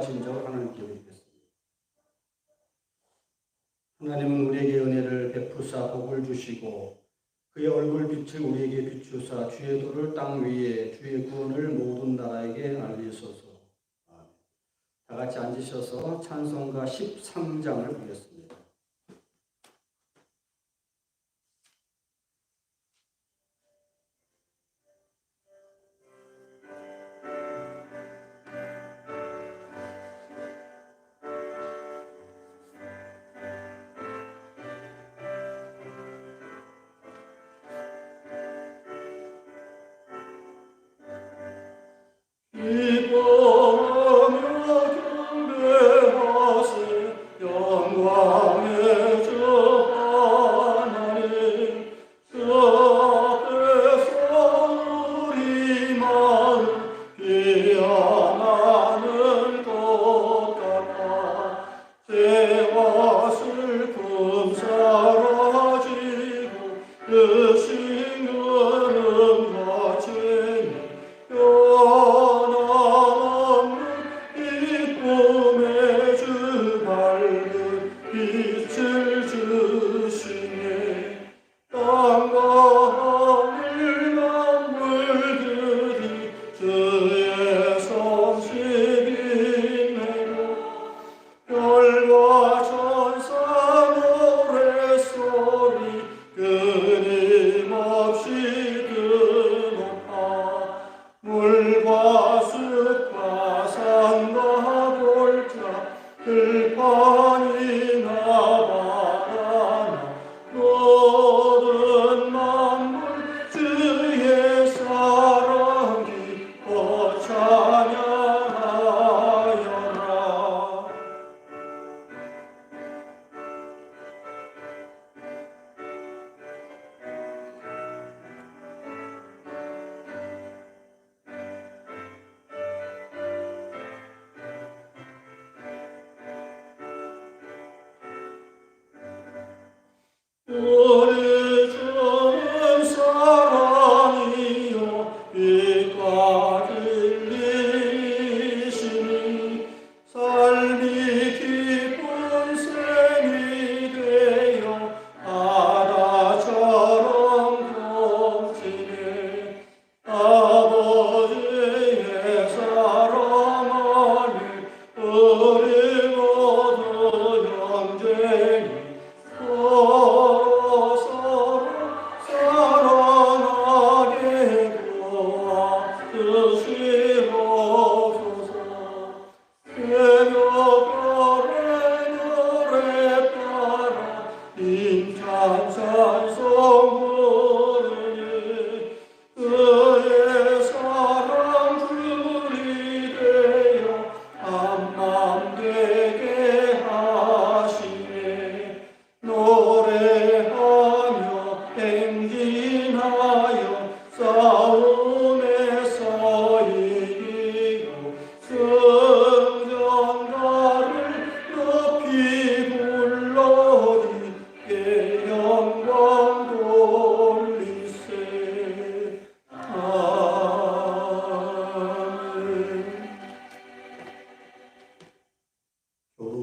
진정을 하나님께 드리겠습니다. 하나님은 우리에게 은혜를 베푸사 복을 주시고 그의 얼굴빛을 우리에게 비추사 주의 도를 땅 위에 주의 구원을 모든 나라에게 알리소서. 다 같이 앉으셔서 찬송가 13장을 보겠습니다.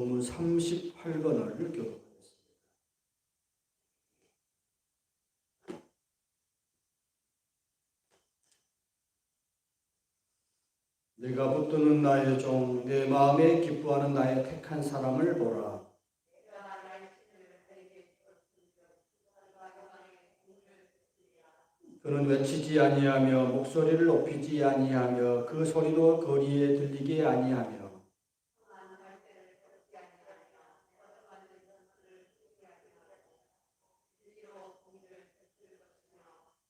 교도문 38권을 교독하겠습니다. 내가 붙드는 나의 종, 내 마음에 기뻐하는 나의 택한 사람을 보라. 그는 외치지 아니하며 목소리를 높이지 아니하며 그 소리도 거리에 들리게 아니하며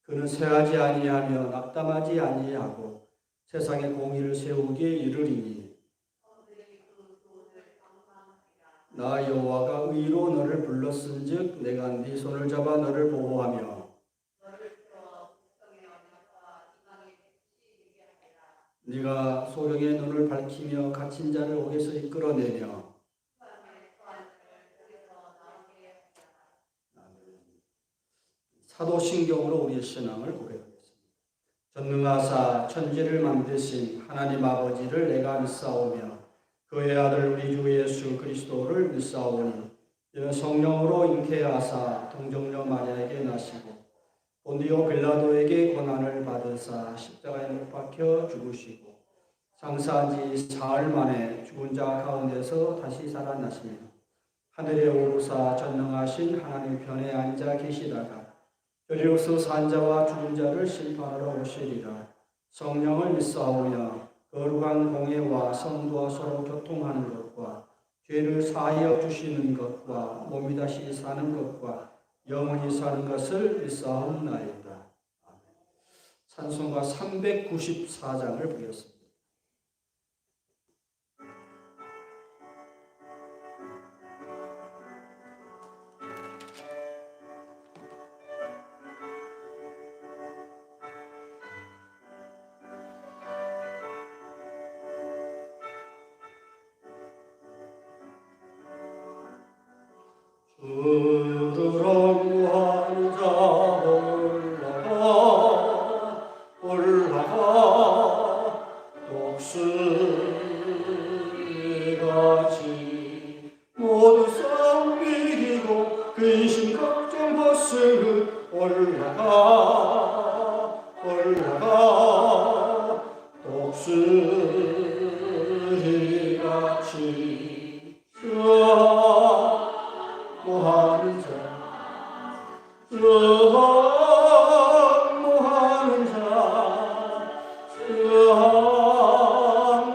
그는 쇠하지 아니하며 낙담하지 아니하고 세상의 공의를 세우기에 이르리니 나 여호와가 의로 너를 불렀은즉 내가 네 손을 잡아 너를 보호하며 네가 소경의 눈을 밝히며 갇힌 자를 옥에서 이끌어내며 사도신경으로 우리의 신앙을 고백하겠습니다. 전능하사 천지를 만드신 하나님 아버지를 내가 믿사오며 그의 아들 우리 주 예수 그리스도를 믿사오니 이는 성령으로 잉태하사 동정녀 마리아에게 나시고 본디오 빌라도에게 고난을 받으사 십자가에 못 박혀 죽으시고 장사한 지 사흘 만에 죽은 자 가운데서 다시 살아나시며 하늘에 오르사 전능하신 하나님 편에 앉아 계시다가 여리로서 산 자와 죽은 자를 심판하러 오시리라. 성령을 믿사오며 거룩한 공예와 성도와 서로 교통하는 것과 죄를 사하여 주시는 것과 몸이 다시 사는 것과 영원히 사는 것을 믿사옵나이다. 찬송가 394장을 부르겠습니다. 주르렁 환자 올라가 독수리같이 모두 썩 비기고 근심 걱정 벗으고 올라가 독수리같이 뭐하는 자 뭐하는 자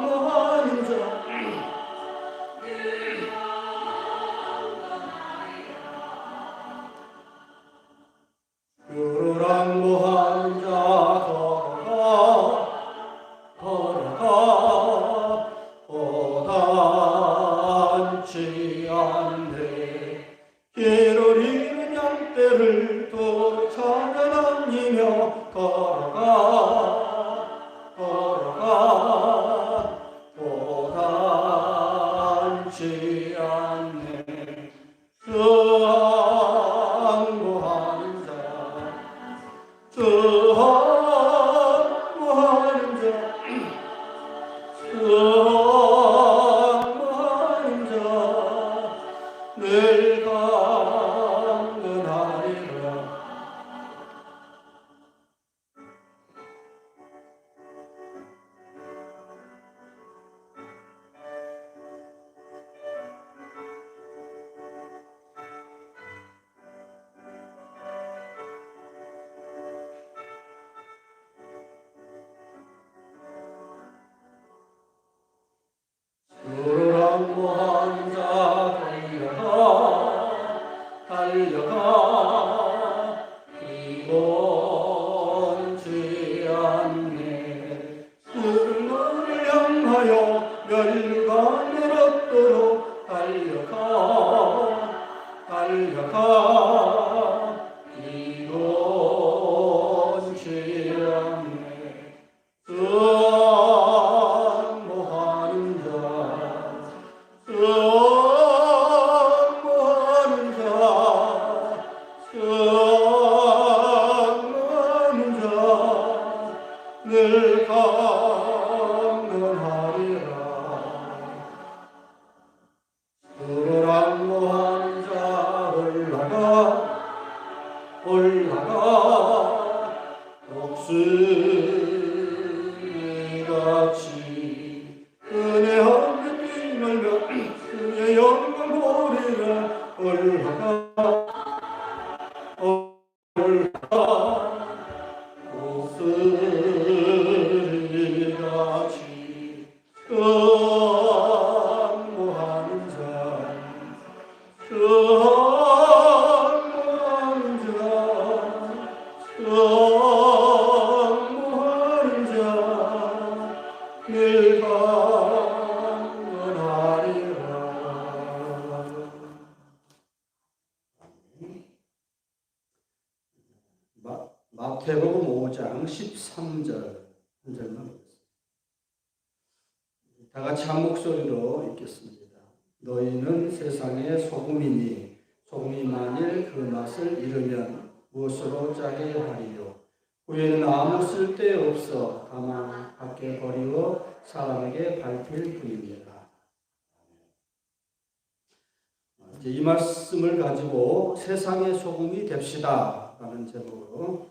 뭐하는 자 그러랑 뭐하는 자 걸어가 허단치 않네 길을 잃은 양떼를 또 찾아다니며 걸어가 허단치 않네 수항모하는 자 수항모하는 자 수항모하는 자 늘 강건하리라. 수랑모하는 자 달려가 이번지 않네 푸른 너를 향하여 멸류관을 얻도록 달려가 이번지 않네 수항모하는 자 수항모하는 자 수항모하는 자 늘 강건하리라. 수랑모하는 자 올라가 독수리같이 은혜 없는 빛날며 그의 영광 보리라. 올라가 독수리같이 수항모하는 자 수항모하는 자 수항모하는 자 늘 강건하리라. 마태복음 5장 13절 한 절만 보겠습니다. 다 같이 한 목소리로 읽겠습니다. 너희는 세상의 소금이니 소금이 만일 그 맛을 잃으면 무엇으로 짜게 하리요. 후에는 아무 쓸데없어 다만 밖에 버리고 사람에게 밟힐 뿐입니다. 이제 이 말씀을 가지고 세상의 소금이 됩시다 라는 제목으로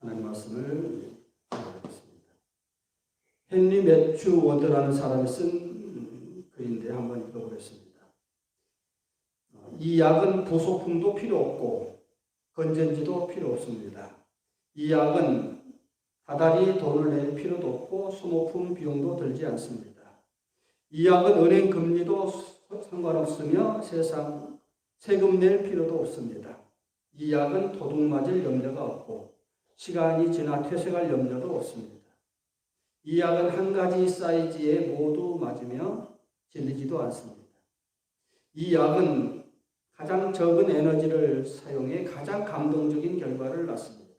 하나님 말씀을 하겠습니다. 헨리 매튜 워드라는 사람이 쓴 글인데 한번 읽어보겠습니다. 이 약은 부속품도 필요 없고 건전지도 필요 없습니다. 이 약은 다달이 돈을 낼 필요도 없고 소모품 비용도 들지 않습니다. 이 약은 은행 금리도 상관없으며 세금 낼 필요도 없습니다. 이 약은 도둑 맞을 염려가 없고 시간이 지나 퇴색할 염려도 없습니다. 이 약은 한 가지 사이즈에 모두 맞으며 질리지도 않습니다. 이 약은 가장 적은 에너지를 사용해 가장 감동적인 결과를 낳습니다.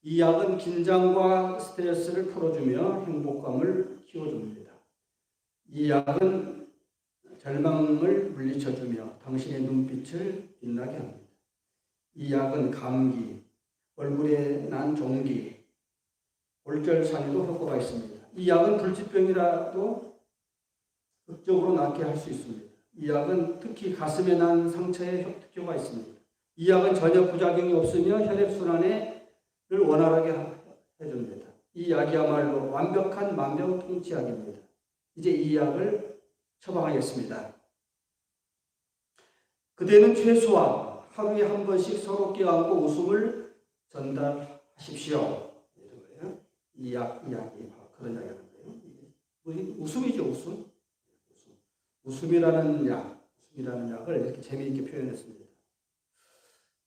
이 약은 긴장과 스트레스를 풀어주며 행복감을 키워줍니다. 이 약은 절망을 물리쳐주며 당신의 눈빛을 빛나게 합니다. 이 약은 감기, 얼굴에 난 종기, 골절상에도 효과가 있습니다. 이 약은 불치병이라도 극적으로 낫게 할 수 있습니다. 이 약은 특히 가슴에 난 상처에 특효가 있습니다. 이 약은 전혀 부작용이 없으며 혈액순환을 원활하게 해줍니다. 이 약이야말로 완벽한 만병통치약입니다. 이제 이 약을 처방하겠습니다. 그대는 최소한 하루에 한 번씩 서로 껴안고 웃음을 전달하십시오. 이 약이 그런 약이라는 거예요. 웃음이죠, 웃음. 웃음이라는 약을 이렇게 재미있게 표현했습니다.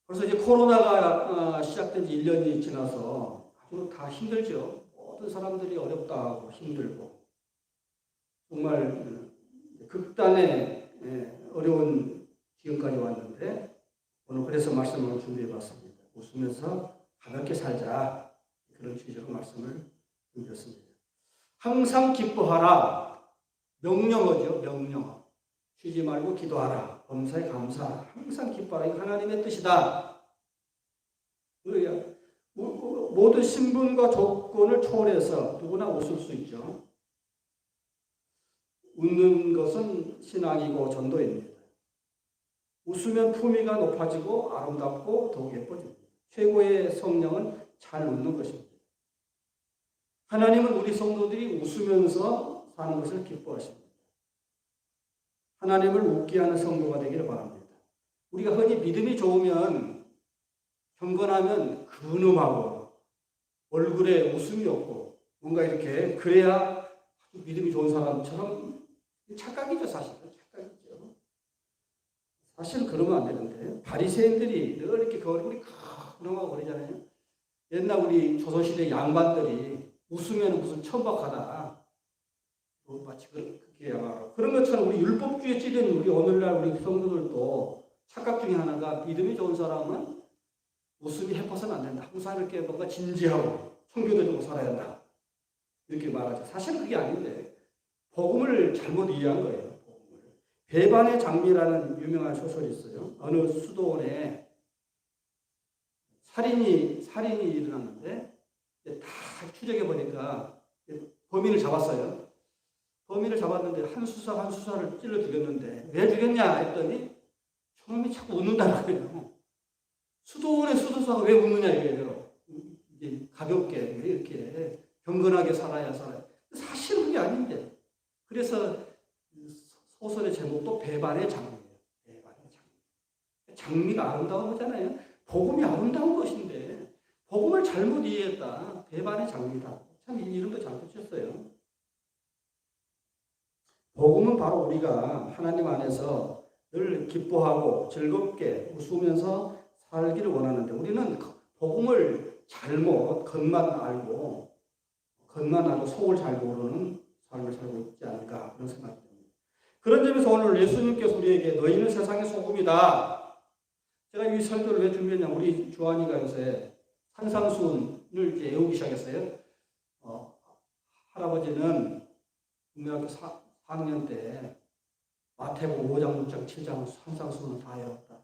그래서 이제 코로나가 시작된 지 1년이 지나서 아주 다 힘들죠. 모든 사람들이 어렵다고 힘들고 정말 극단의 어려운 지금까지 왔는데 오늘 그래서 말씀을 준비해 봤습니다. 웃으면서 가볍게 살자. 그런 취지로 말씀을 드렸습니다. 항상 기뻐하라. 명령어죠. 명령어. 쉬지 말고 기도하라. 범사에 감사하라. 항상 기뻐하라. 이거 하나님의 뜻이다. 모든 신분과 조건을 초월해서 누구나 웃을 수 있죠. 웃는 것은 신앙이고 전도입니다. 웃으면 품위가 높아지고 아름답고 더욱 예뻐집니다. 최고의 성령은 잘 웃는 것입니다. 하나님은 우리 성도들이 웃으면서 사는 것을 기뻐하십니다. 하나님을 웃게 하는 성도가 되기를 바랍니다. 우리가 흔히 믿음이 좋으면 경건하면 근엄하고 얼굴에 웃음이 없고 뭔가 이렇게 그래야 아주 믿음이 좋은 사람처럼 착각이죠. 착각이죠. 사실 그러면 안 되는데 바리새인들이 늘 이렇게 그 얼굴이 근엄하고 그러잖아요. 옛날 우리 조선시대 양반들이 웃으면 무슨 천박하다. 마치 그렇게 그런 것처럼 우리 율법주의에 찌든 우리 오늘날 우리 성도들도 착각 중에 하나가 믿음이 좋은 사람은 웃음이 해퍼서는 안 된다. 항상 이렇게 뭔가 진지하고 청교도적으로 살아야 한다. 이렇게 말하죠. 사실은 그게 아닌데 복음을 잘못 이해한 거예요. 복음을. 배반의 장미라는 유명한 소설이 있어요. 어느 수도원에 살인이 일어났는데 다 추적해 보니까 범인을 잡았어요. 범인을 잡았는데 한 수사를 찔러 죽였는데 왜 죽였냐 했더니 처음에 자꾸 웃는다는 거예요. 수도원의 수도사가 왜 웃느냐 이거예요. 이제 가볍게 이렇게 경건하게 살아야. 사실은 그게 아닌데. 그래서 소설의 제목도 배반의 장미예요. 배반의 장미. 장미가 아름다운 거잖아요. 복음이 아름다운 것인데 복음을 잘못 이해했다. 배반의 장미다. 참 이름도 잘 붙였어요. 복음은 바로 우리가 하나님 안에서 늘 기뻐하고 즐겁게 웃으면서 살기를 원하는데 우리는 복음을 잘못 겉만 알고 속을 잘 모르는 삶을 살고 있지 않을까 그런 생각이 듭니다. 그런 점에서 오늘 예수님께서 우리에게 너희는 세상의 소금이다. 제가 이 설교를 왜 준비했냐. 우리 주한이가 요새 산상수훈을 이제 외우기 시작했어요. 할아버지는 국민학교 4학년 때 마태복음 5장, 6장, 7장 산상수훈을 다 외웠다.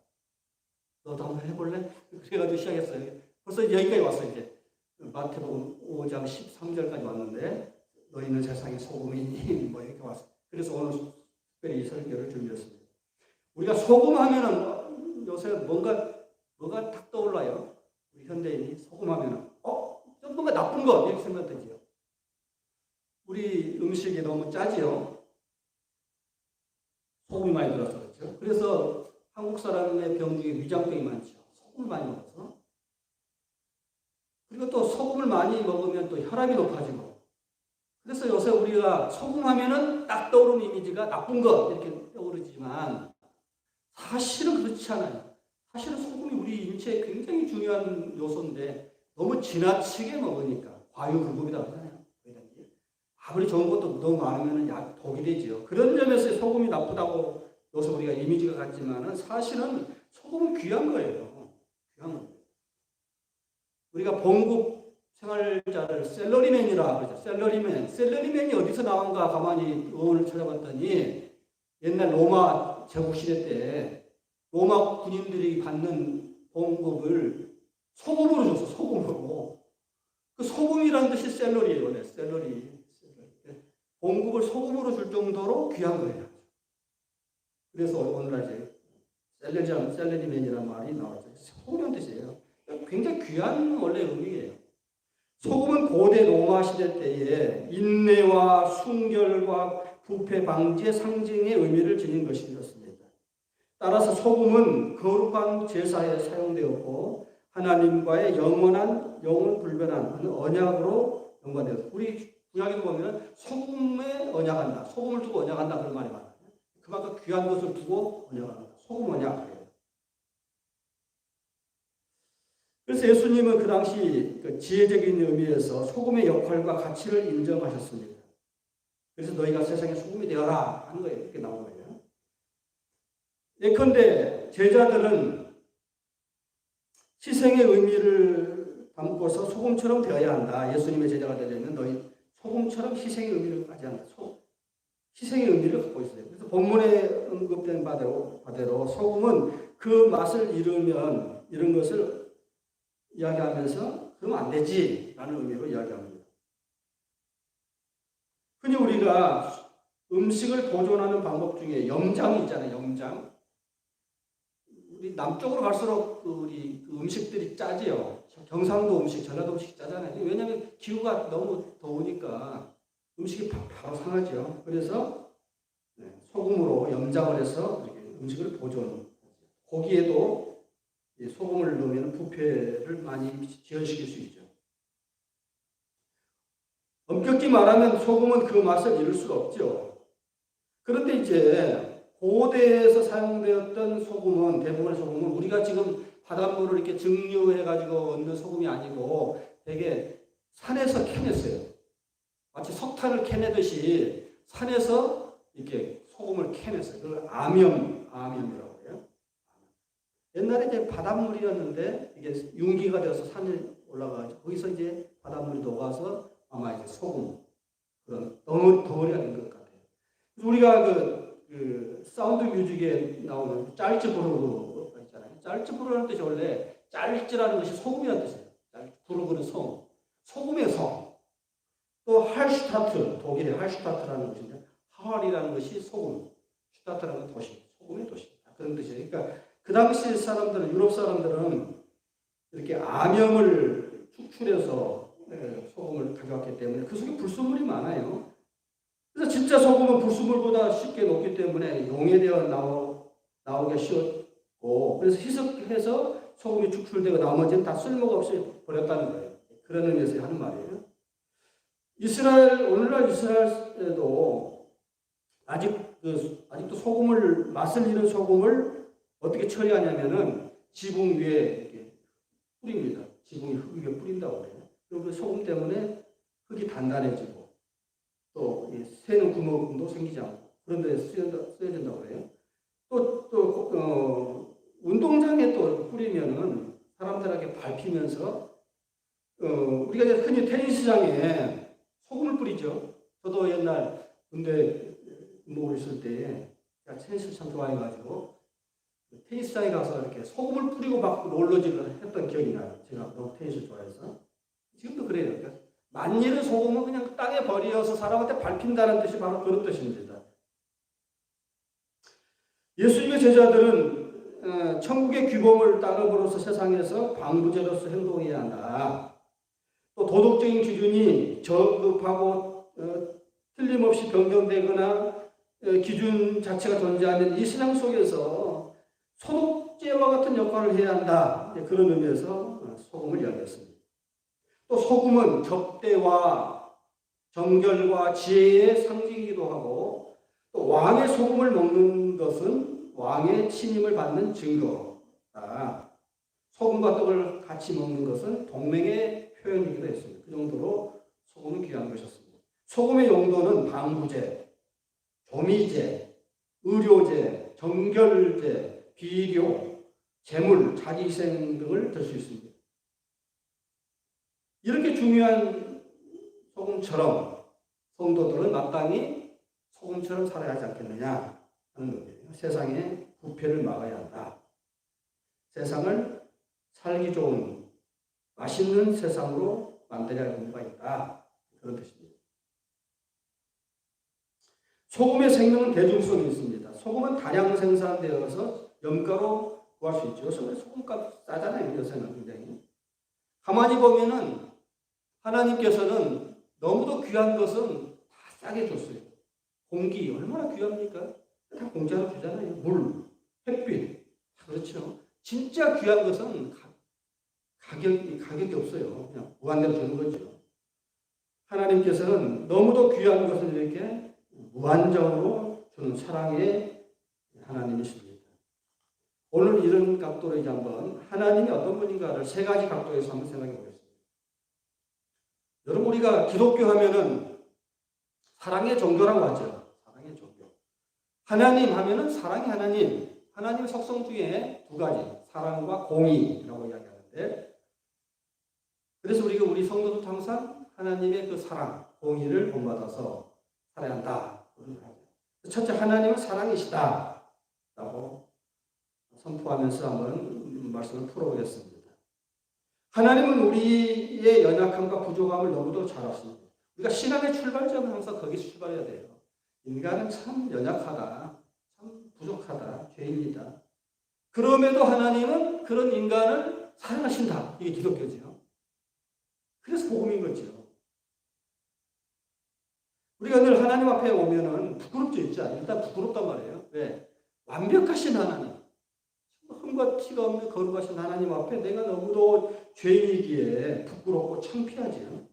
너도 한번 해볼래? 그래가지고 시작했어요. 벌써 여기까지 왔어요. 이제 마태복음 5장 13절까지 왔는데 너희는 세상의 소금이니 뭐 이렇게 왔어요. 그래서 오늘 특별히 이 설교를 준비했습니다. 우리가 소금 하면은 요새 뭐가 탁 떠올라요. 우리 현대인이 소금 하면은 좀 뭔가 나쁜 거 이렇게 생각되지요. 우리 음식이 너무 짜지요. 소금이 많이 들어서 그렇죠. 그래서 한국 사람의 병 중에 위장병이 많죠. 소금을 많이 먹어서. 그리고 또 소금을 많이 먹으면 또 혈압이 높아지고. 그래서 요새 우리가 소금 하면은 딱 떠오르는 이미지가 나쁜 거 이렇게 떠오르지만 사실은 그렇지 않아요. 사실은 소금이 우리 인체에 굉장히 중요한 요소인데 너무 지나치게 먹으니까 과유불급이라고 하잖아요. 아무리 좋은 것도 너무 많으면 독이 되죠. 그런 점에서 소금이 나쁘다고 요새 우리가 이미지가 같지만은 사실은 소금은 귀한 거예요. 귀한 거예요. 우리가 봉급 생활자를 셀러리맨이라 그러죠. 셀러리맨이 어디서 나온가 가만히 어원을 찾아봤더니 옛날 로마 제국시대 때 로마 군인들이 받는 봉급을 소금으로 줬어. 소금으로. 그 소금이라는 뜻이 셀러리예요. 원래 셀러리. 봉급을 소금으로 줄 정도로 귀한 거예요. 그래서 오늘날 이제 셀러리맨이라는 말이 나왔죠. 소금이라는 뜻이에요. 굉장히 귀한 원래 의미예요. 소금은 고대 로마 시대 때에 인내와 순결과 부패 방지의 상징의 의미를 지닌 것이었습니다. 따라서 소금은 거룩한 제사에 사용되었고 하나님과의 영원 불변한 언약으로 연관되었습니다. 우리 구약에도 보면 소금에 언약한다. 소금을 두고 언약한다 그런 말이 많아요. 그만큼 귀한 것을 두고 언약한다. 소금 언약. 그래서 예수님은 그 당시 지혜적인 의미에서 소금의 역할과 가치를 인정하셨습니다. 그래서 너희가 세상의 소금이 되어라 하는 거예요. 이렇게 나온 거예요. 예컨대 제자들은 희생의 의미를 담고서 소금처럼 되어야 한다. 예수님의 제자가 되려면 너희 소금처럼 희생의 의미를 가져야 한다. 희생의 의미를 갖고 있어요. 그래서 본문에 언급된 바대로 소금은 그 맛을 이런 것을 이야기하면서 그러면 안 되지 라는 의미로 이야기합니다. 흔히 우리가 음식을 보존하는 방법 중에 염장이 있잖아요. 염장. 우리 남쪽으로 갈수록 우리 음식들이 짜지요. 경상도 음식, 전라도 음식이 짜잖아요. 왜냐하면 기후가 너무 더우니까 음식이 바로 상하죠. 그래서 소금으로 염장을 해서 음식을 보존. 고기에도 소금을 넣으면 부패를 많이 지연시킬 수 있죠. 엄격히 말하면 소금은 그 맛을 이룰 수가 없죠. 그런데 이제 고대에서 사용되었던 소금은 대부분의 소금은 우리가 지금 바닷물을 이렇게 증류해가지고 얻는 소금이 아니고 되게 산에서 캐냈어요. 마치 석탄을 캐내듯이 산에서 이렇게 소금을 캐냈어요. 그걸 암염이라고 해요. 옛날에 이제 바닷물이었는데 이게 융기가 되어서 산에 올라가서 거기서 이제 바닷물이 녹아서 아마 이제 소금 그런 덩어리가 된 것 같아요. 우리가 그 사운드 뮤직에 나오는 짤츠부르그 있잖아요. 짤츠부르라는 뜻이 원래 짤츠라는 것이 소금이라는 뜻이에요. 부르그는 성, 소금의 성. 또 할슈타트, 독일의 할슈타트라는 것인데 하왈이라는 것이 소금, 슈타트라는 도시, 소금의 도시. 그런 뜻이에요. 그러니까 그 당시 사람들은, 유럽 사람들은 이렇게 암염을 축출해서 소금을 가져왔기 때문에 그 속에 불순물이 많아요. 그래서 진짜 소금은 불순물보다 쉽게 녹기 때문에 용해되어 나오기 쉬웠고, 그래서 희석해서 소금이 축출되고 나머지는 다 쓸모가 없이 버렸다는 거예요. 그런 의미에서 하는 말이에요. 오늘날 이스라엘에도 아직도 맛을 잃은 소금을 어떻게 처리하냐면은 지붕 위에 이렇게 뿌립니다. 지붕 위에 뿌린다고 그래요. 그리고 그 소금 때문에 흙이 단단해지고 또 새는 구멍도 생기지 않고 그런 데 쓰여진다고 그래요. 운동장에 또 뿌리면은 사람들에게 밟히면서 우리가 흔히 테니스장에 소금을 뿌리죠. 저도 옛날 군대 근무를 있을 때 테니스를 참 좋아해가지고 테니스장에 가서 이렇게 소금을 뿌리고 막 롤러질을 했던 기억이 나요. 제가 너무 테니스를 좋아해서. 지금도 그래요. 만일의 소금은 그냥 땅에 버려서 사람한테 밟힌다는 뜻이 바로 그런 뜻입니다. 예수님의 제자들은 천국의 규범을 따름으로써 세상에서 방부제로서 행동해야 한다. 또 도덕적인 기준이 저급하고 틀림없이 변경되거나 기준 자체가 존재하는 이 신앙 속에서 소독제와 같은 역할을 해야 한다. 그런 의미에서 소금을 이야기했습니다. 또 소금은 접대와 정결과 지혜의 상징이기도 하고 또 왕의 소금을 먹는 것은 왕의 친임을 받는 증거다. 소금과 떡을 같이 먹는 것은 동맹의 표현이기도 했습니다. 그 정도로 소금은 귀한 것이었습니다. 소금의 용도는 방부제, 조미제, 의료제, 정결제, 비료, 재물, 자기희생 등을 들 수 있습니다. 이렇게 중요한 소금처럼 성도들은 마땅히 소금처럼 살아야 하지 않겠느냐 하는 거예요. 세상의 부패를 막아야 한다. 세상을 살기 좋은 맛있는 세상으로 만들어야 할 의무가 있다. 그런 뜻입니다. 소금의 생명은 대중성이 있습니다. 소금은 다량 생산되어서 염가로 구할 수 있죠. 요즘에 소금값 싸잖아요. 요새는 굉장히. 가만히 보면은 하나님께서는 너무도 귀한 것은 다 싸게 줬어요. 공기 얼마나 귀합니까? 다 공짜로 주잖아요. 물, 햇빛. 그렇죠. 진짜 귀한 것은 가격이 없어요. 그냥 무한대로 주는 거죠. 하나님께서는 너무도 귀한 것을 이렇게 무한정으로 주는 사랑의 하나님이십니다. 오늘 이런 각도로 이제 한번 하나님이 어떤 분인가를 세 가지 각도에서 한번 생각해 보겠습니다. 여러분, 우리가 기독교 하면은 사랑의 종교라고 하죠. 사랑의 종교. 하나님 하면은 사랑의 하나님. 하나님의 속성 중에 두 가지. 사랑과 공의라고 이야기하는데, 그래서 우리 성도도 항상 하나님의 그 사랑, 공의를 본받아서 살아야 한다. 첫째, 하나님은 사랑이시다. 라고 선포하면서 한번 말씀을 풀어보겠습니다. 하나님은 우리의 연약함과 부족함을 너무도 잘 아십니다. 우리가 신앙의 출발점은 항상 거기서 출발해야 돼요. 인간은 참 연약하다. 참 부족하다. 죄인이다. 그럼에도 하나님은 그런 인간을 사랑하신다. 이게 기독교죠. 그래서 복음인 거죠. 우리가 늘 하나님 앞에 오면은 부끄럽지 있죠. 일단 부끄럽단 말이에요. 왜? 완벽하신 하나님. 흠과 티가 없는 거룩하신 하나님 앞에 내가 너무도 죄인이기에 부끄럽고 창피하지요.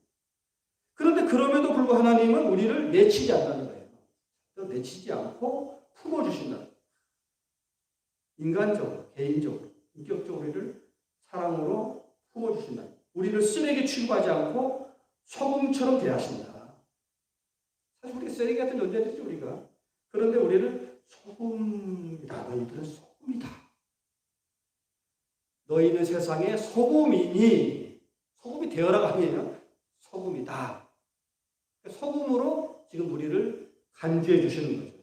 그런데 그럼에도 불구하고 하나님은 우리를 내치지 않는다는 거예요. 내치지 않고 품어주신다. 인간적으로, 개인적으로, 인격적으로 우리를 사랑으로 품어주신다. 우리를 쓰레기 취급하지 않고 소금처럼 대하신다. 사실 우리 쓰레기 같은 존재들이죠, 우리가. 그런데 우리를 소금이다. 너희들은 소금이다. 너희는 세상에 소금이니, 소금이 되어라가 아니에요. 소금이다. 소금으로 지금 우리를 간주해 주시는 거죠.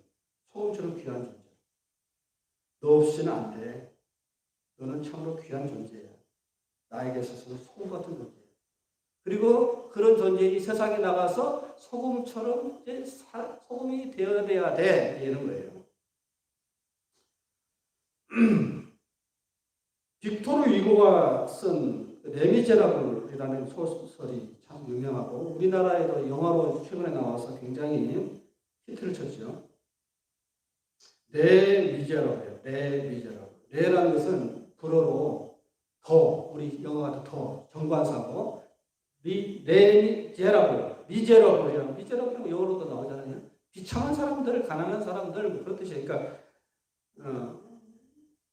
소금처럼 귀한 존재. 너 없이는 안 돼. 너는 참으로 귀한 존재야. 나에게 있어서는 소금 같은 존재야. 그리고 그런 존재이 세상에 나가서 소금처럼 소금이 되어야 돼. 이런 거예요. 빅토르 위고가 쓴 레미제라블이라는 소설이 참 유명하고 우리나라에도 영화로 최근에 나와서 굉장히 히트를 쳤죠. 레 미제라블이에요. 레 미제라블. 레라는 것은 불어로 더, 우리 영어가 더, 정관사고 레 미제라블이라고 미제라블이라고 영어로도 나오잖아요. 비참한 사람들, 가난한 사람들 뭐 그런 뜻이에요. 그러니까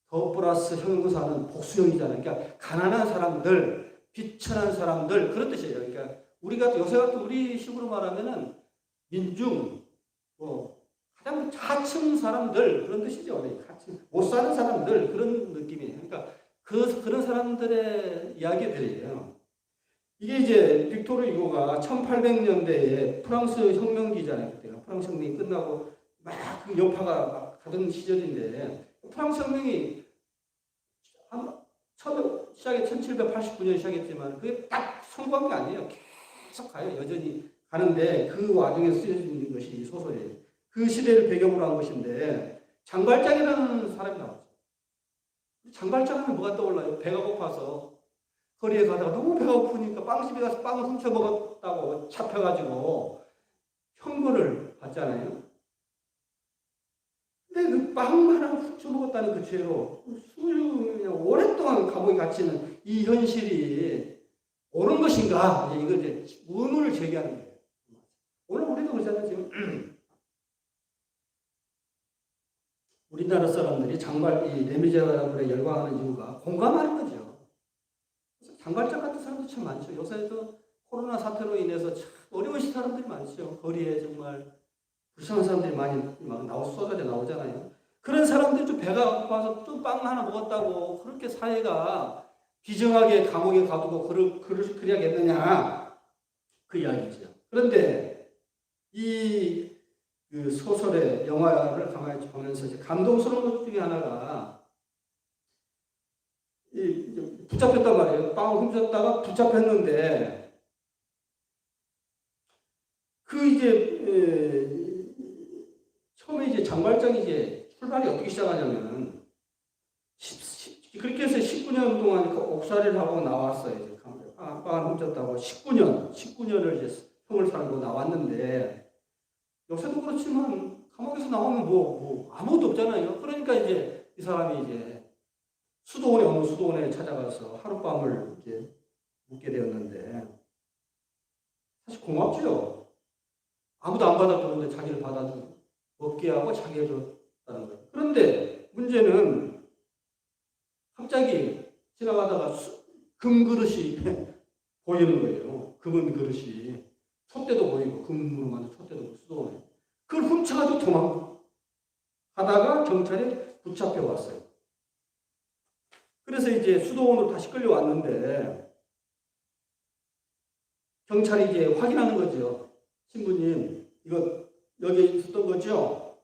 더 플러스 형용사는 복수형이잖아요. 그러니까 가난한 사람들, 비천한 사람들 그런 뜻이에요. 그러니까 우리가 요새 같은 우리 식으로 말하면은 민중, 뭐 가장 하층 사람들 그런 뜻이죠. 못 사는 사람들 그런 느낌이에요. 그러니까 그런 사람들의 이야기들이에요. 이게 이제 빅토르 유고가 1800년대에 프랑스 혁명기잖아요. 그때가 프랑스 혁명이 끝나고 막 여파가 막 가던 시절인데 프랑스 혁명이 처음 시작에 1789년 시작했지만 그게 딱 성공한 게 아니에요. 계속 가요. 여전히 가는데 그 와중에 쓰여진 것이 이 소설이에요. 그 시대를 배경으로 한 것인데 장발장이라는 사람이 나왔어요. 장발장하면 뭐가 떠올라요? 배가 고파서 거리에 가다가 너무 배가 고프니까 빵집에 가서 빵을 훔쳐 먹었다고 잡혀가지고 형벌을 받잖아요. 근데 그 빵 하나 훔쳐 먹었다는 그 죄로 오랫동안 감옥에 갇히는 이 현실이 옳은 것인가? 이거 이제 의문을 제기하는 거예요. 오늘 우리도 그러잖아요. 지금 우리나라 사람들이 이 레미제라블에 열광하는 이유가 공감하는 거죠. 그래서 장발장 같은 사람도 참 많죠. 요새도 코로나 사태로 인해서 참 어려우신 사람들이 많죠. 거리에 정말 불쌍한 사람들이 많이 막 쏟아져 나오잖아요. 그런 사람들이 좀 배가 고파서 좀 빵 하나 먹었다고 그렇게 사회가 비정하게 감옥에 가두고 그래야겠느냐 그 이야기죠. 그런데 그 소설의 영화를 가만히 보면서 감동스러운 것 중에 하나가 붙잡혔단 말이에요. 빵을 훔쳤다가 붙잡혔는데 처음에 이제 장발장이 출발이 어떻게 시작하냐면 그렇게 해서 19년 동안 옥살이를 하고 나왔어요. 빵을 훔쳤다고 19년을 이제 형을 살고 나왔는데. 요새도 그렇지만 감옥에서 나오면 아무것도 없잖아요. 그러니까 이제 이 사람이 이제 어느 수도원에 찾아가서 하룻밤을 이제 묵게 되었는데 사실 고맙죠. 아무도 안 받아주는데 자기를 받아주고 먹게 하고 자기 해줬다는 거예요. 그런데 문제는 갑자기 지나가다가 금 그릇이 보이는 거예요. 금은 그릇이. 촛대도 보이고 금으로 만든 촛대도 보이고 수도원에 그걸 훔쳐가지고 도망가다가 경찰에 붙잡혀 왔어요. 그래서 이제 수도원으로 다시 끌려왔는데 경찰이 이제 확인하는 거죠. 신부님 이거 여기 있었던 거죠?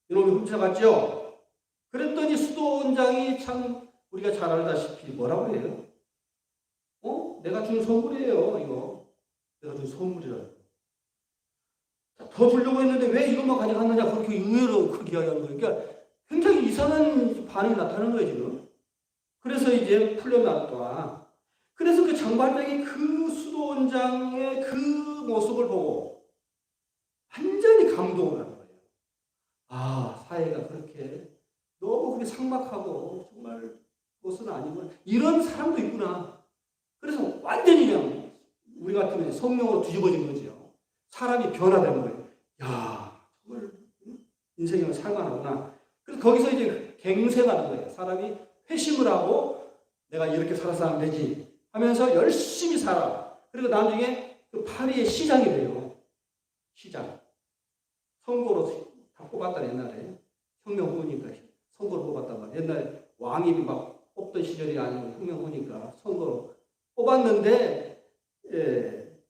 이놈이 훔쳐갔죠? 그랬더니 수도원장이 참 우리가 잘 알다시피 뭐라고 해요? 내가 준 선물이에요. 이거 내가 준 선물이라고. 더 주려고 했는데 왜 이것만 가져갔느냐 그렇게 의외로 그렇게 이야기하는 거예요. 그러니까 굉장히 이상한 반응이 나타나는 거예요 지금. 그래서 이제 풀려났다. 그래서 그 장발장이 그 수도원장의 그 모습을 보고 완전히 감동을 하는 거예요. 아, 사회가 그렇게 너무 그렇게 삭막하고 정말 그것은 아니구나. 이런 사람도 있구나. 그래서 완전히 그냥 우리 같으면 성령으로 뒤집어진 거죠. 사람이 변화되는 거예요. 야, 정말 인생을 살만하구나. 그래서 거기서 이제 갱생하는 거예요. 사람이 회심을 하고 내가 이렇게 살아서 하면 되지 하면서 열심히 살아. 그리고 나중에 그 파리의 시장이 돼요. 시장. 선거로 다 뽑았다 옛날에. 혁명 후니까 선거로 뽑았단 말이에요. 옛날에 왕이 막 뽑던 시절이 아니고 혁명 후니까 선거로 뽑았는데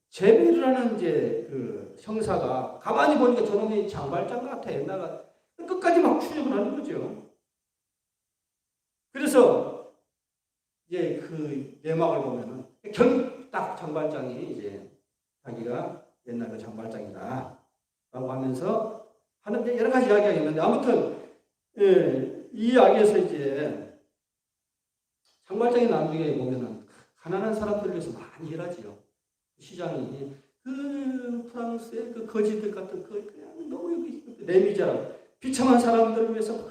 제베르라는 이제 그 형사가 가만히 보니까 저놈이 장발장 같아. 옛날에 끝까지 막 추적을 하는 거죠. 그래서 이제 그 내막을 보면은 딱 장발장이 이제 자기가 옛날 그 장발장이다 라고 하면서 하는데 여러 가지 이야기가 있는데 아무튼 이 이야기에서 이제 장발장이 나중에 보면은 가난한 사람들을 위해서 많이 일하지요. 시장이 그 프랑스의 그 거지들 같은 그냥 너무 레미제라블 비참한 사람들을 위해서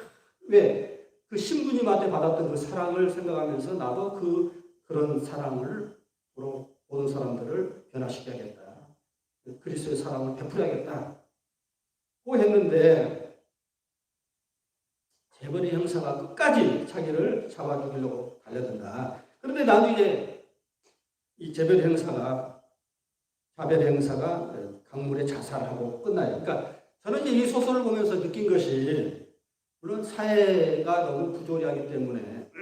왜 그 신부님한테 받았던 그 사랑을 생각하면서 나도 그런 사랑을 보는 사람들을 변화시켜야겠다. 그리스도의 사랑을 베풀어야겠다. 고 했는데 제베르 형사가 끝까지 자기를 잡아 죽이려고 달려든다. 그런데 나중에 이 자베르 형사가 강물에 자살하고 끝나요. 그러니까 저는 이제 이 소설을 보면서 느낀 것이 물론 사회가 너무 부조리하기 때문에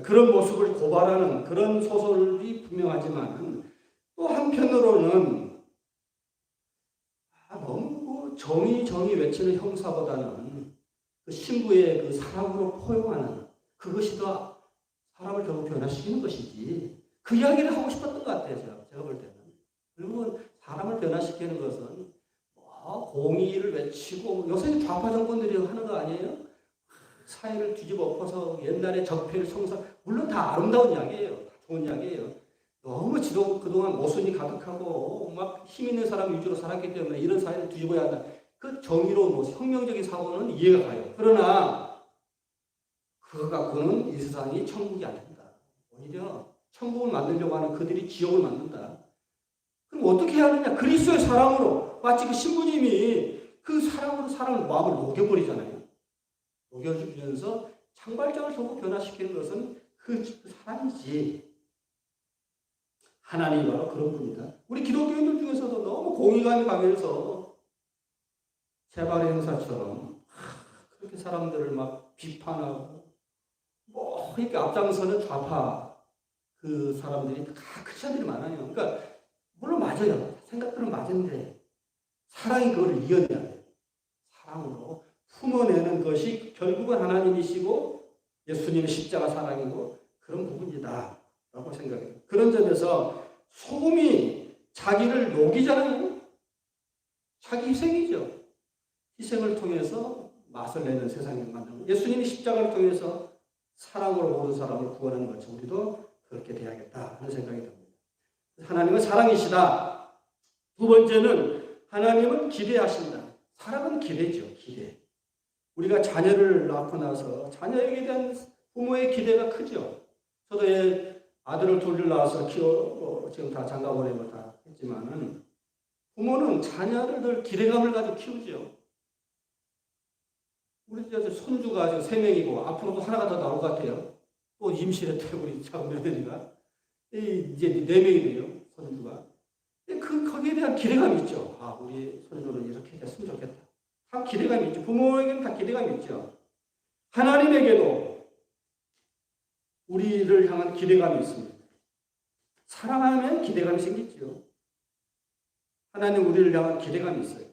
그런 모습을 고발하는 그런 소설이 분명하지만 또 한편으로는 너무 정의 외치는 형사보다는 그 신부의 그 사랑으로 포용하는 그것이 더 사람을 결국 변화시키는 것이지 그 이야기를 하고 싶었던 것 같아요. 제가 볼 때는. 결국은 사람을 변화시키는 것은 뭐 공의를 외치고 요새 좌파 정권들이 하는 거 아니에요? 사회를 뒤집어 엎어서 옛날에 적폐를 성사, 물론 다 아름다운 이야기예요. 다 좋은 이야기예요. 너무 그동안 모순이 가득하고 막 힘 있는 사람 위주로 살았기 때문에 이런 사회를 뒤집어야 한다. 그 정의로운 뭐 혁명적인 사고는 이해가 가요. 그러나 그거 갖고는 이 세상이 천국이 안 된다. 오히려 천국을 만들려고 하는 그들이 지옥을 만든다. 그럼 어떻게 해야 하느냐? 그리스도의 사랑으로 마치 그 신부님이 그 사랑으로 사람을 마음을 녹여버리잖아요. 녹여주면서 창발장을 전부 변화시키는 것은 그 사람이지. 하나님이 바로 그런 분이다. 우리 기독교인들 중에서도 너무 공의감이 강해서 재발의 행사처럼 그렇게 사람들을 막 비판하고 뭐 이렇게 앞장서는 좌파 그 사람들이 다 크리스천들이 많아요. 그러니까 물론 맞아요. 생각들은 맞은데 사랑이 그걸 이겨내야 돼요. 사랑으로 품어내는 것이 결국은 하나님이시고 예수님의 십자가 사랑이고 그런 부분이다 라고 생각해요. 그런 점에서 소금이 자기를 녹이잖아요. 자기 희생이죠. 희생을 통해서 맛을 내는 세상을 만드는 거예요. 예수님이 십자가를 통해서 사랑으로 모든 사람을 구원하는 것처럼 우리도 그렇게 돼야겠다 하는 생각이 듭니다. 하나님은 사랑이시다. 두 번째는 하나님은 기대하신다. 사랑은 기대죠. 기대. 우리가 자녀를 낳고 나서 자녀에게 대한 부모의 기대가 크죠. 저도 아들을 둘을 낳아서 지금 다 장가 보내고 다 했지만은 부모는 자녀를 기대감을 가지고 키우죠. 우리 이제 손주가 3명이고 앞으로도 하나가 더 나올 것 같아요. 또 임신했대요. 우리 작은 며느리가. 이제 4명이 돼요. 손주가. 거기에 대한 기대감이 있죠. 아, 우리 손주는 이렇게 됐으면 좋겠다. 다 기대감이 있죠. 부모에게는 다 기대감이 있죠. 하나님에게도 우리를 향한 기대감이 있습니다. 사랑하면 기대감이 생기죠. 하나님 우리를 향한 기대감이 있어요.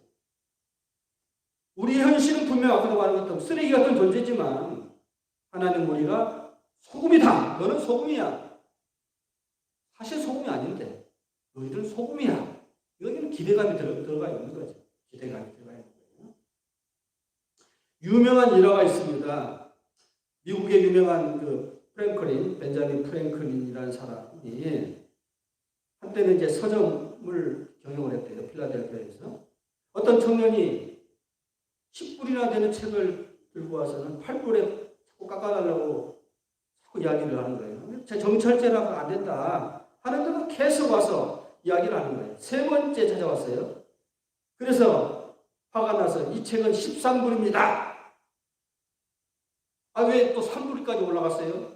우리 현실은 분명 아까도 말한 것처럼 쓰레기 같은 존재지만 하나님 우리가 소금이다. 너는 소금이야. 사실 소금이 아닌데 너희들은 소금이야. 여기는 기대감이 들어가 있는 거죠. 기대감이 들어가 있는 거예요. 유명한 일화가 있습니다. 미국의 유명한 벤자민 프랭클린이라는 사람이 한때는 이제 서점을 경영을 했대요. 필라델피아에서. 어떤 청년이 10불이나 되는 책을 들고 와서는 8불에 자꾸 깎아달라고 자꾸 이야기를 하는 거예요. 제 정찰제라고 안 된다. 하는데도 계속 와서 이야기를 하는 거예요. 3번째 찾아왔어요. 그래서 화가 나서 이 책은 13불입니다. 아, 왜 또 3불까지 올라갔어요?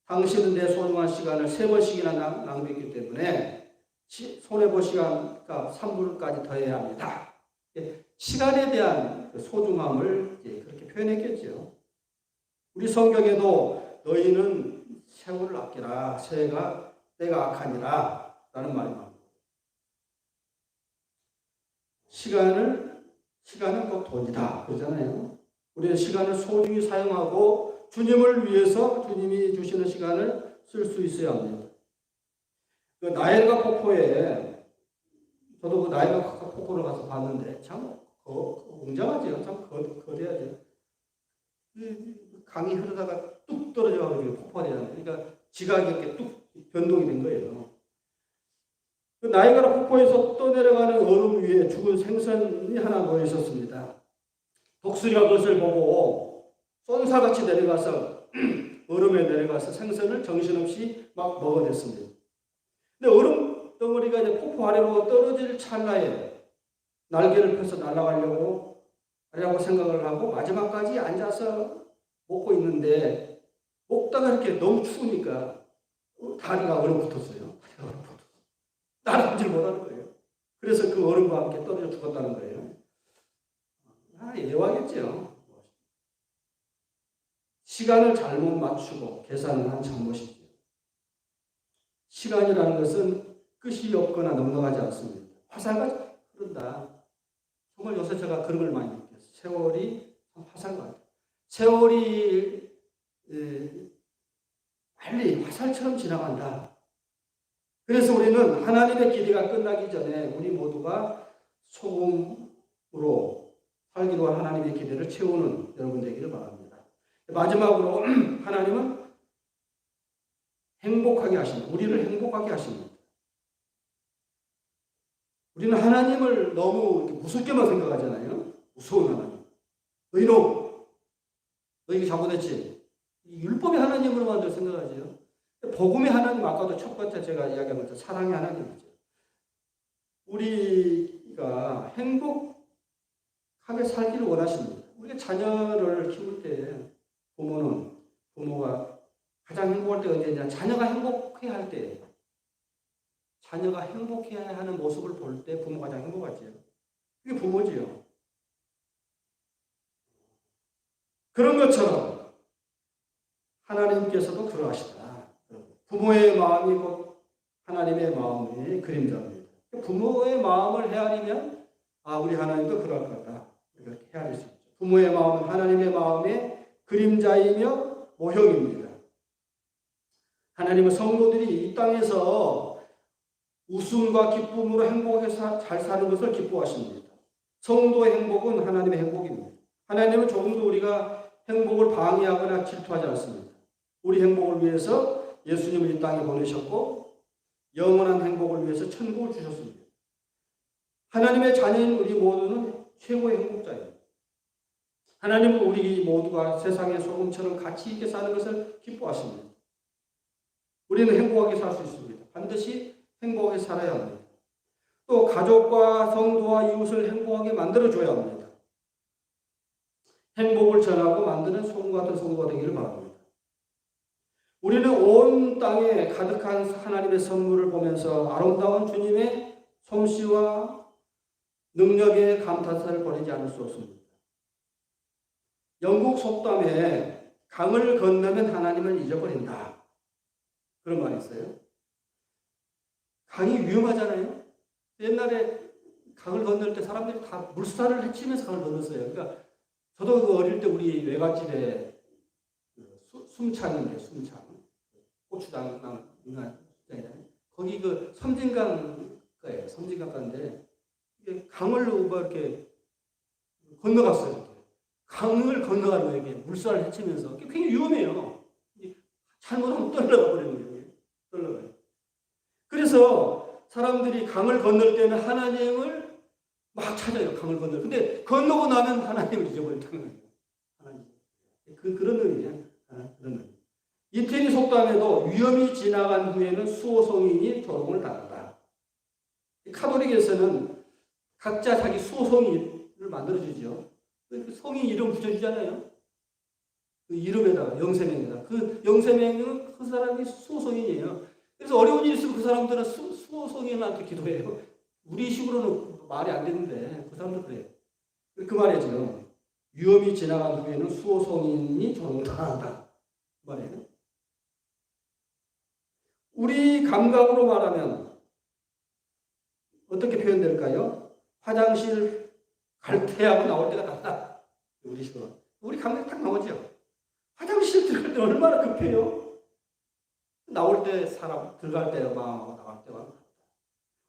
당신은 내 소중한 시간을 3번씩이나 낭비했기 때문에 손해볼 시간과 3불까지 더해야 합니다. 시간에 대한 소중함을 그렇게 표현했겠죠. 우리 성경에도 너희는 세월을 아끼라 새해가 때가 악하니라 라는 말이 나옵니다. 시간은 꼭 돈이다 그러잖아요. 우리는 시간을 소중히 사용하고 주님을 위해서 주님이 주시는 시간을 쓸 수 있어야 합니다. 그 나이아가라 폭포에 저도 그 나이아가라 폭포를 가서 봤는데 참 웅장하죠. 참 거대하죠. 강이 흐르다가 뚝 떨어져가지고 폭포가 되잖아요. 그러니까 지각이 이렇게 뚝 변동이 된 거예요. 그 나이아가라 폭포에서 떠내려가는 얼음 위에 죽은 생선이 하나 놓여 있었습니다. 독수리가 그것을 보고 쏜사같이 내려가서 얼음에 내려가서 생선을 정신없이 막 먹어댔습니다. 근데 얼음 덩어리가 이제 폭포 아래로 떨어질 찰나에 날개를 펴서 날아가려고 생각을 하고 마지막까지 앉아서 먹고 있는데 먹다가 이렇게 너무 추우니까 다리가 얼음 붙었어요. 날아가질 못하는 거예요. 그래서 그 얼음과 함께 떨어져 죽었다는 거예요. 예화겠죠. 시간을 잘못 맞추고 계산을 한 잘못이죠. 시간이라는 것은 끝이 없거나 넉넉하지 않습니다. 화살같이 흐른다. 정말 요새 제가 그런 걸 많이 느꼈어요. 세월이 화살 같아요. 세월이 빨리 화살처럼 지나간다. 그래서 우리는 하나님의 기대가 끝나기 전에 우리 모두가 소금으로 살기로 한 하나님의 기대를 채우는 여러분 되기를 바랍니다. 마지막으로 하나님은 행복하게 하십니다. 우리를 행복하게 하십니다. 우리는 하나님을 너무 무섭게만 생각하잖아요. 무서운 하나님. 너희는 너희가 잘못했지. 율법의 하나님으로만 늘 생각하죠. 복음의 하나님, 아까도 첫 번째 제가 이야기한 것처럼 사랑의 하나님이죠. 우리가 행복하게 살기를 원하십니다. 우리가 자녀를 키울 때 부모가 가장 행복할 때가 언제냐? 자녀가 행복해야 할 때예요. 자녀가 행복해야 하는 모습을 볼 때 부모가 가장 행복하지요. 그게 부모지요. 그런 것처럼 하나님께서도 그러하시다. 부모의 마음이 곧 하나님의 마음의 그림자입니다. 부모의 마음을 헤아리면 우리 하나님도 그럴 거다. 이렇게 헤아릴 수 있죠. 부모의 마음은 하나님의 마음의 그림자이며 모형입니다. 하나님은 성도들이 이 땅에서 웃음과 기쁨으로 행복하게 잘 사는 것을 기뻐하십니다. 성도의 행복은 하나님의 행복입니다. 하나님은 조금도 우리가 행복을 방해하거나 질투하지 않습니다. 우리 행복을 위해서 예수님을 이 땅에 보내셨고 영원한 행복을 위해서 천국을 주셨습니다. 하나님의 자녀인 우리 모두는 최고의 행복자입니다. 하나님은 우리 모두가 세상의 소금처럼 가치 있게 사는 것을 기뻐하십니다. 우리는 행복하게 살 수 있습니다. 반드시 행복하게 살아야 합니다. 또 가족과 성도와 이웃을 행복하게 만들어줘야 합니다. 행복을 전하고 만드는 소금 같은 성도가 되기를 바랍니다. 우리는 온 땅에 가득한 하나님의 선물을 보면서 아름다운 주님의 솜씨와 능력에 감탄사를 보내지 않을 수 없습니다. 영국 속담에 강을 건너면 하나님을 잊어버린다. 그런 말이 있어요. 강이 위험하잖아요. 옛날에 강을 건널 때 사람들이 다 물살을 헤치면서 강을 건넜어요. 그러니까 저도 그 어릴 때 우리 외갓집에 숨창인데 숨창 고추장 거기 그 섬진강 거예요. 섬진강 가는데 강을 이렇게 건너갔어요. 강을 건너가는 거예요. 이게 물살을 헤치면서 굉장히 위험해요. 잘못하면 떨어가 버리는 거예요. 떨어가요. 그래서 사람들이 강을 건널 때는 하나님을 막 찾아요. 강을 건널. 근데 건너고 나면 하나님을 잊어버린다는 거예요. 하나님. 그런 의미예요. 그런 의미. 이태리 속담에도 위험이 지나간 후에는 수호성인이 조롱을 당한다. 카톨릭에서는 각자 자기 수호성인을 만들어주죠. 그 성인 이름 붙여주잖아요. 그 이름에다가 영세명에다가 그 영세명은 그 사람이 수호성인이에요. 그래서 어려운 일이 있으면 그 사람들은 수호성인한테 기도해요. 우리 식으로는 말이 안 되는데 그 사람들 그래요. 그 말이죠. 위험이 지나간 후에는 수호성인이 조롱당한다. 그 말이에요. 우리 감각으로 말하면 어떻게 표현될까요? 화장실 갈 때하고 나올 때가 같다. 우리 식으로. 우리 감각이 딱 나오죠. 화장실 들어갈 때 얼마나 급해요? 나올 때 사람, 들어갈 때랑 나갈 때랑.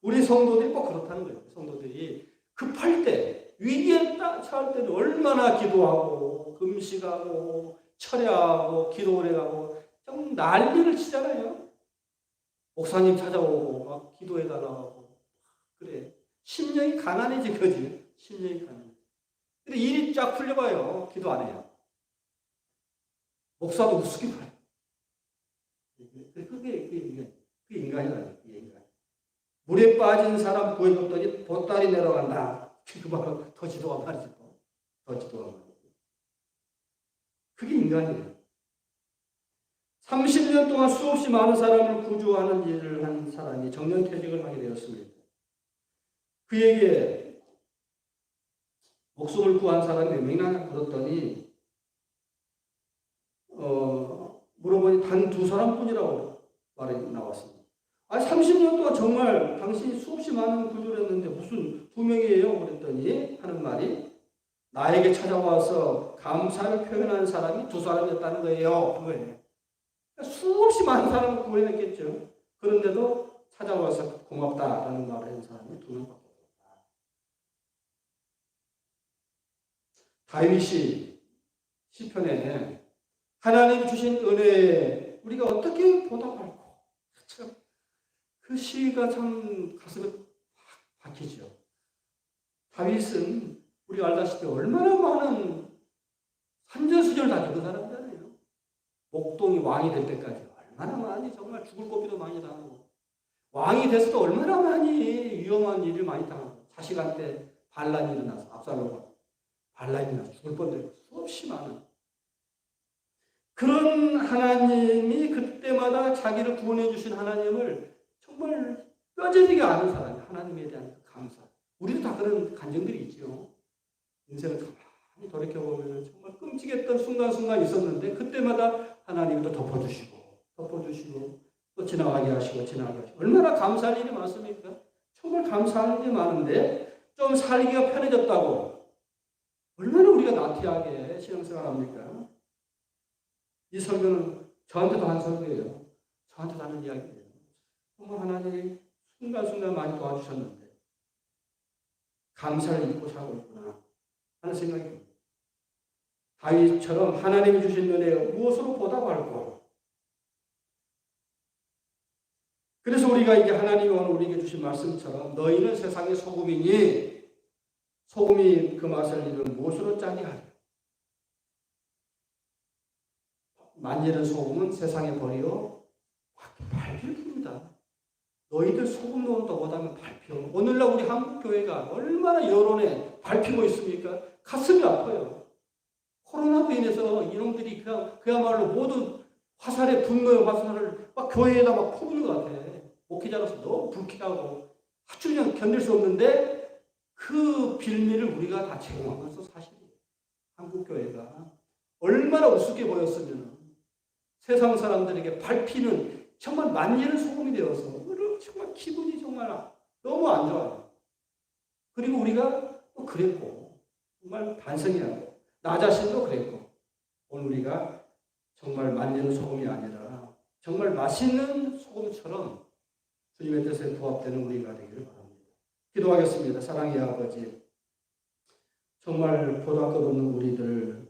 우리 성도들이 꼭 그렇다는 거예요. 성도들이 급할 때, 위기에 처할 때는 얼마나 기도하고, 금식하고, 철야하고, 기도를 하고, 좀 난리를 치잖아요. 목사님 찾아오고, 막 기도해달라고 하고. 그래. 심령이 가난해지거든. 심령이 가난해. 근데 일이 쫙 풀려봐요. 기도 안 해요. 목사도 우습게 봐요. 그게 인간이라는 거예요. 인간. 물에 빠진 사람 구해줬더니 보따리 내려간다. 그 말은 더 지도가 말이죠. 더 지도가 말이죠. 그게 인간이에요. 30년 동안 수없이 많은 사람을 구조하는 일을 한 사람이 정년퇴직을 하게 되었습니다. 그에게 목숨을 구한 사람이 몇 명이나 물었더니 물어보니 단 2사람뿐이라고 말이 나왔습니다. 30년 동안 정말 당신이 수없이 많은 구조를 했는데 무슨 2명이에요? 그랬더니 하는 말이 나에게 찾아와서 감사를 표현하는 사람이 2사람이었다는 거예요. 그거예요. 수없이 많은 사람을 구해냈겠죠. 그런데도 찾아와서 고맙다라는 말을 한 사람이 2명밖에 없다. 다윗이 시편에 하나님 주신 은혜에 우리가 어떻게 보답할까? 참, 그 시가 참 가슴에 확 박히죠. 다윗은 우리가 알다시피 얼마나 많은 산전수전을 다 겪은 사람이잖아요. 목동이 왕이 될 때까지 얼마나 많이 정말 죽을 고비도 많이 당하고 왕이 돼서도 얼마나 많이 위험한 일을 많이 당하고 자식한테 반란이 일어나서 압살롬과 반란이 일어나서 죽을 뻔되고 수없이 많은 그런 하나님이 그때마다 자기를 구원해 주신 하나님을 정말 뼈저리게 아는 사람이 하나님에 대한 그 감사. 우리도 다 그런 감정들이 있죠. 인생을 가만히 돌이켜보면 정말 끔찍했던 순간순간 있었는데 그때마다 하나님이 또 덮어주시고 또 지나가게 하시고 얼마나 감사할 일이 많습니까? 정말 감사할 일이 많은데 좀 살기가 편해졌다고 얼마나 우리가 나태하게 신앙생활 합니까? 이 설교는 저한테도 한 설교예요. 저한테도 하는 이야기예요. 정말 하나님이 순간순간 많이 도와주셨는데 감사를 잊고 살고 있구나 하는 생각이 듭니다. 다윗처럼 하나님이 주신 은혜에 무엇으로 보답할까? 그래서 우리가 이게 하나님이 오늘 우리에게 주신 말씀처럼 너희는 세상의 소금이니 소금이 그 맛을 이루는 무엇으로 짜게 하냐? 만지는 소금은 세상에 버리어 밟힐 뿐이다. 너희들 소금 놓은 것보다는 밟혀. 오늘날 우리 한국교회가 얼마나 여론에 밟히고 있습니까? 가슴이 아파요. 코로나로 인해서 이놈들이 그야말로 모든 화살의 분노의 화살을 막 교회에다 막 퍼부는 것 같아. 목회자로서 너무 불쾌하고 아주 그냥 견딜 수 없는데 그 빌미를 우리가 다 제공한 것은 사실이에요. 한국교회가 얼마나 우습게 보였으면 세상 사람들에게 밟히는 정말 만지는 소금이 되어서 정말 기분이 정말 너무 안 좋아요. 그리고 우리가 또 그랬고 정말 반성해야고 나 자신도 그랬고 오늘 우리가 정말 만지는 소금이 아니라 정말 맛있는 소금처럼 주님의 뜻에 부합되는 우리가 되기를 바랍니다. 기도하겠습니다. 사랑의 아버지, 정말 보잘것없는 우리들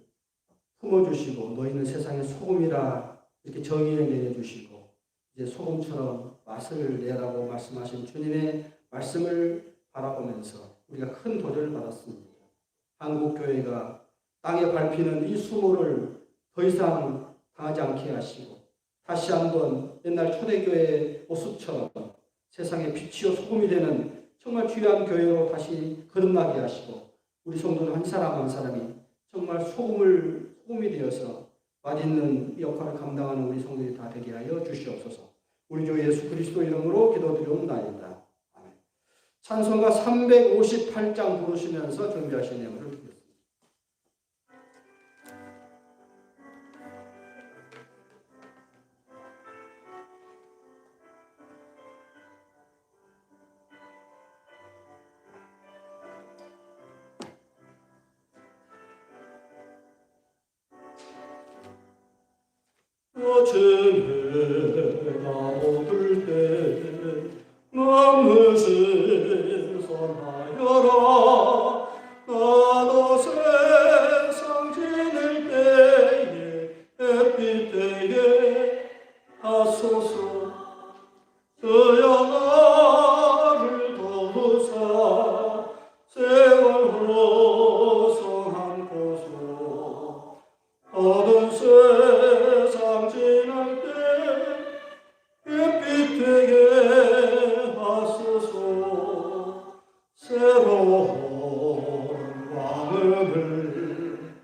품어주시고 너희는 세상의 소금이라 이렇게 정의를 내려주시고 이제 소금처럼 맛을 내라고 말씀하신 주님의 말씀을 바라보면서 우리가 큰 도전을 받았습니다. 한국교회가 땅에 밟히는 이 수모를 더 이상 당하지 않게 하시고 다시 한번 옛날 초대교회의 모습처럼 세상에 빛이요 소금이 되는 정말 귀한 교회로 다시 거듭나게 하시고 우리 성도는 한 사람 한 사람이 정말 소금이 되어서 맛있는 역할을 감당하는 우리 성도들이 다 되게 하여 주시옵소서. 우리 주 예수 그리스도 이름으로 기도드리옵나이다. 아멘. 찬송가 358장 부르시면서 준비하신 예물을 드리겠습니다. 어제가 오들 때 마음을 선하여라. 나도 세상 지낼 때에 햇빛 때에 하소서. 저여 나를 도우사 세월 호성한 곳으로 어두운 세상 지날 때 햇빛 되게 하소서. 새로운 마음을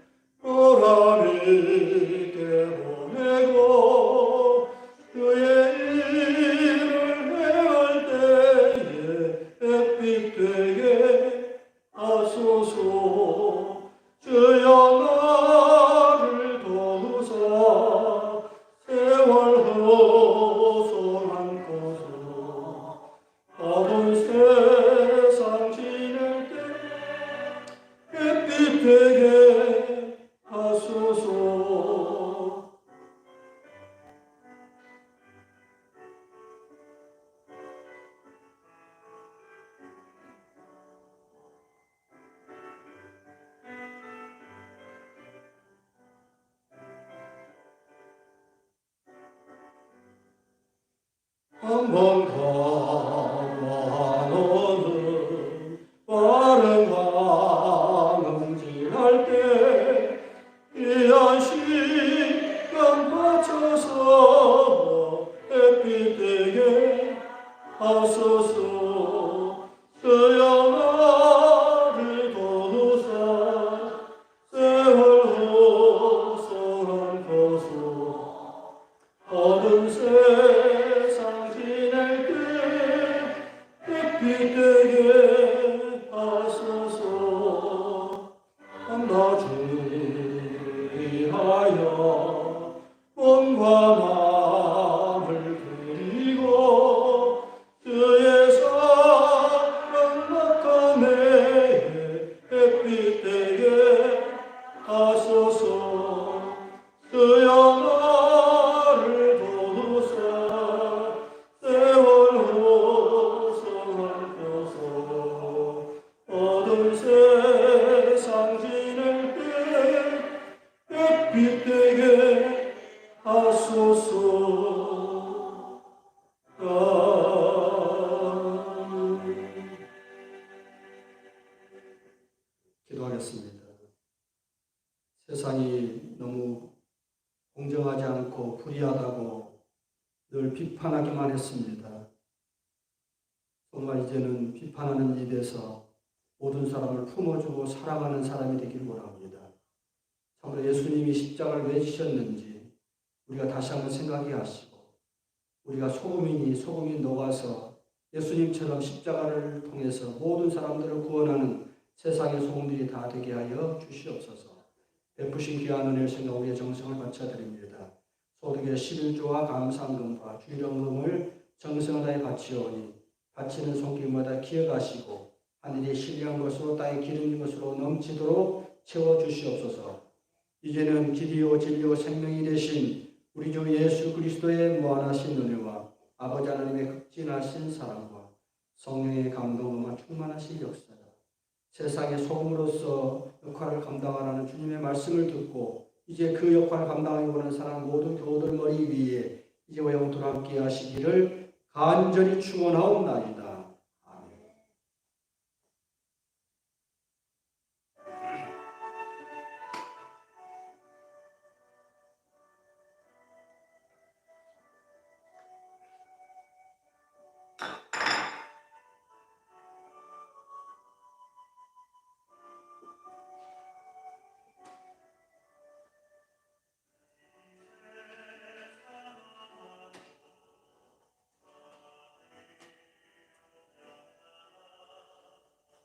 보람있게 보내고 그의 일을 행할 때에 햇빛 되게 하소서. 주여 나를 도우사 세월 허송한 곳으로 어두운 세상 지낼 때 햇빛 되게 하소서. 한번 가만오는 빠른 광흥진할 때 귀한 시간 바쳐서 햇빛 되게 하소서. 그여 나를 도우사 세월 호소한 것으로 어두운 세상 지낼 때 햇빛 되게 하소서. 나 주를 위하여 몸과 마음을 드리고 주의 사랑 낙함에 햇빛 되게 하소서. 주여 나를 도우사 세월 호소하소서. 어두운 세상 지낼 때 햇빛 되게 하소서. 기도하겠습니다. 세상이 너무 공정하지 않고 불의하다고 늘 비판하기만 했습니다. 정말 이제는 비판하는 입에서 모든 사람을 품어주고 사랑하는 사람이 되기를 원합니다. 참으로 예수님이 십자가를 왜 지셨는지 우리가 다시 한번 생각해 하시고, 우리가 소금이니 소금이 녹아서 예수님처럼 십자가를 통해서 모든 사람들을 구원하는 세상의 소금들이 다 되게 하여 주시옵소서. 베푸신 귀한 은혜를 생각 우리의 정성을 바쳐드립니다. 소득의 11조와 감상금과 주일원금을 정성을 다해 바치오니 바치는 손길마다 기억하시고 하늘의 신령한 것으로 땅에 기름진 것으로 넘치도록 채워주시옵소서. 이제는 길이요 진리요 생명이 되신 우리 주 예수 그리스도의 무한하신 은혜와 아버지 하나님의 극진하신 사랑과 성령의 감동과 충만하신 역사가 세상의 소금으로서 역할을 감당하라는 주님의 말씀을 듣고 이제 그 역할을 감당하기 원하는 사람 모든 교우들 머리 위에 이제와 영원토록 함께 하시기를 간절히 축원하옵나이다.